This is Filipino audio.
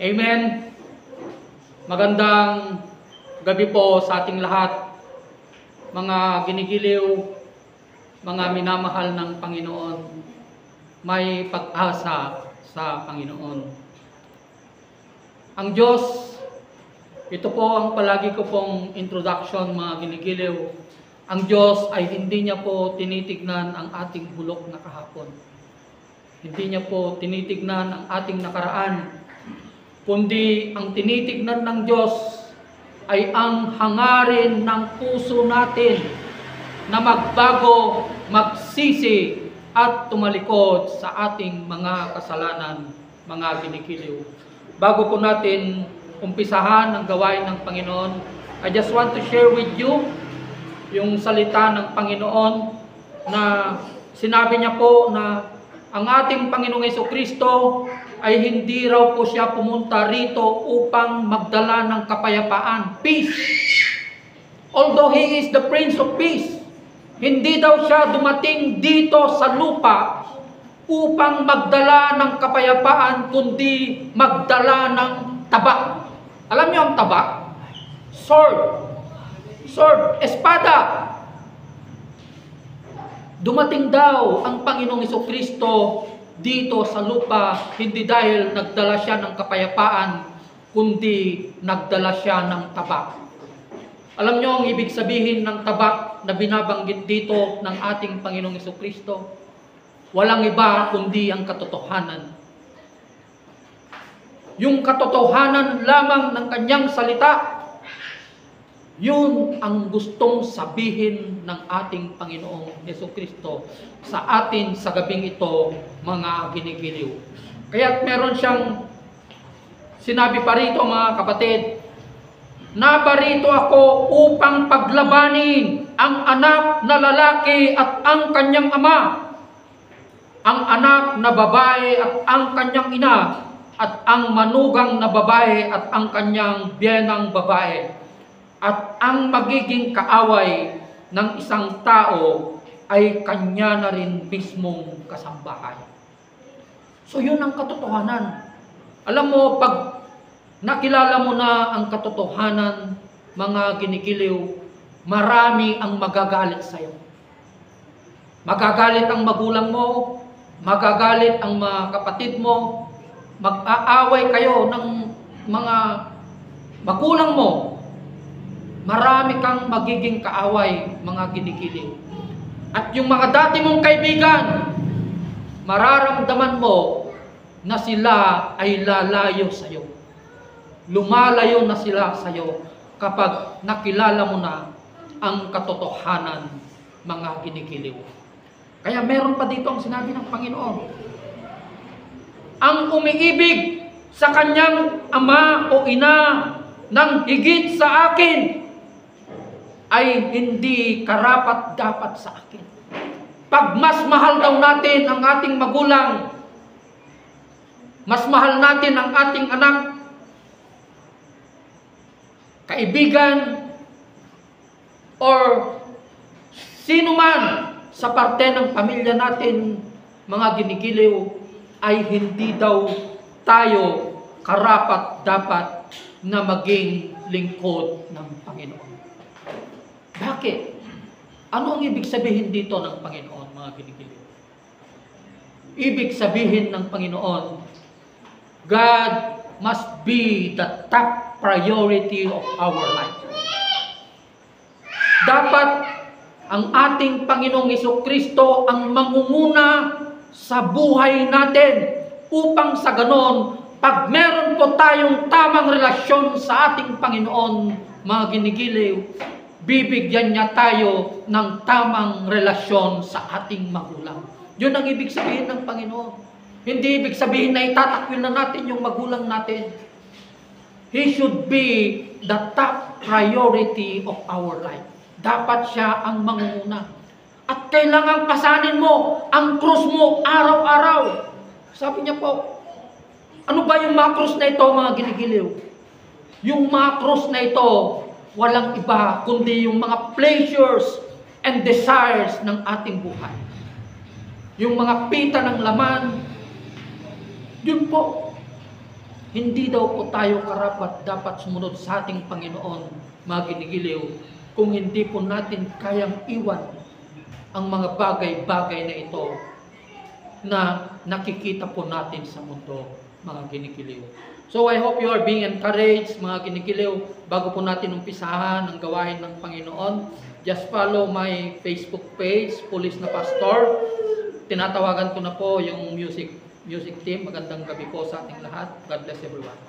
Amen. Magandang gabi po sa ating lahat, mga ginigiliw, mga minamahal ng Panginoon. May pag-asa sa Panginoon. Ang Diyos, ito po ang palagi ko pong introduction, mga ginigiliw. Ang Diyos ay hindi niya po tinitignan ang ating bulok na kahapon. Hindi niya po tinitignan ang ating nakaraan. Kundi ang tinitignan ng Diyos ay ang hangarin ng puso natin na magbago, magsisi at tumalikod sa ating mga kasalanan, mga ginigiliw. Bago po natin umpisahan ang gawain ng Panginoon, I just want to share with you yung salita ng Panginoon na sinabi niya po na ang ating Panginoong Jesucristo ay hindi raw po siya pumunta rito upang magdala ng kapayapaan, peace. Although He is the Prince of Peace, hindi daw siya dumating dito sa lupa upang magdala ng kapayapaan, kundi magdala ng taba. Alam niyo ang taba? Sword, espada. Dumating daw ang Panginoong Jesucristo dito sa lupa, hindi dahil nagdala siya ng kapayapaan, kundi nagdala siya ng tabak. Alam niyo ang ibig sabihin ng tabak na binabanggit dito ng ating Panginoong Jesucristo? Walang iba kundi ang katotohanan. Yung katotohanan lamang ng kanyang salita, yun ang gustong sabihin ng ating Panginoong Jesucristo sa atin sa gabing ito, mga ginigiliw. Kaya't meron siyang sinabi pa rito, mga kapatid, nabarito ako upang paglabanin ang anak na lalaki at ang kanyang ama, ang anak na babae at ang kanyang ina, at ang manugang na babae at ang kanyang biyenang babae. At ang magiging kaaway ng isang tao ay kanya na rin mismong kasambahay. So yun ang katotohanan. Alam mo, pag nakilala mo na ang katotohanan, mga ginigiliw, marami ang magagalit sa iyo. Magagalit ang magulang mo, magagalit ang mga kapatid mo, mag-aaway kayo ng mga magulang mo. Marami kang magiging kaaway, mga ginigiliw. At yung mga dati mong kaibigan, mararamdaman mo na sila ay lalayo sa iyo. Lumalayo na sila sa iyo kapag nakilala mo na ang katotohanan, mga ginigiliw. Kaya meron pa dito ang sinabi ng Panginoon. Ang umiibig sa kanyang ama o ina ng higit sa akin ay hindi karapat-dapat sa akin. Pag mas mahal daw natin ang ating magulang, mas mahal natin ang ating anak, kaibigan, or sino man sa parte ng pamilya natin, mga ginigiliw, ay hindi daw tayo karapat-dapat na maging lingkod ng Panginoon. Bakit? Ano ang ibig sabihin dito ng Panginoon, mga ginigiliw? Ibig sabihin ng Panginoon, God must be the top priority of our life. Dapat ang ating Panginoong Jesucristo ang mangunguna sa buhay natin upang sa ganon, pag meron po tayong tamang relasyon sa ating Panginoon, mga ginigiliw, bibigyan niya tayo ng tamang relasyon sa ating magulang. Yun ang ibig sabihin ng Panginoon. Hindi ibig sabihin na itatakwil na natin yung magulang natin. He should be the top priority of our life. Dapat siya ang mangunguna. At kailangan pasanin mo ang krus mo araw-araw. Sabi niya po, ano ba yung mga krus na ito, mga ginigiliw? Yung mga krus na ito, walang iba kundi yung mga pleasures and desires ng ating buhay. Yung mga pita ng laman, yun po. Hindi daw po tayo karapat dapat sumunod sa ating Panginoon, mga ginigiliw, kung hindi po natin kayang iwan ang mga bagay-bagay na ito na nakikita po natin sa mundo, mga ginigiliw. So I hope you are being encouraged, mga ginigiliw, bago po natin umpisahan ang gawain ng Panginoon. Just follow my Facebook page, Pulis na Pastor. Tinatawagan ko na po yung music team. Magandang gabi po sa ating lahat. God bless everyone.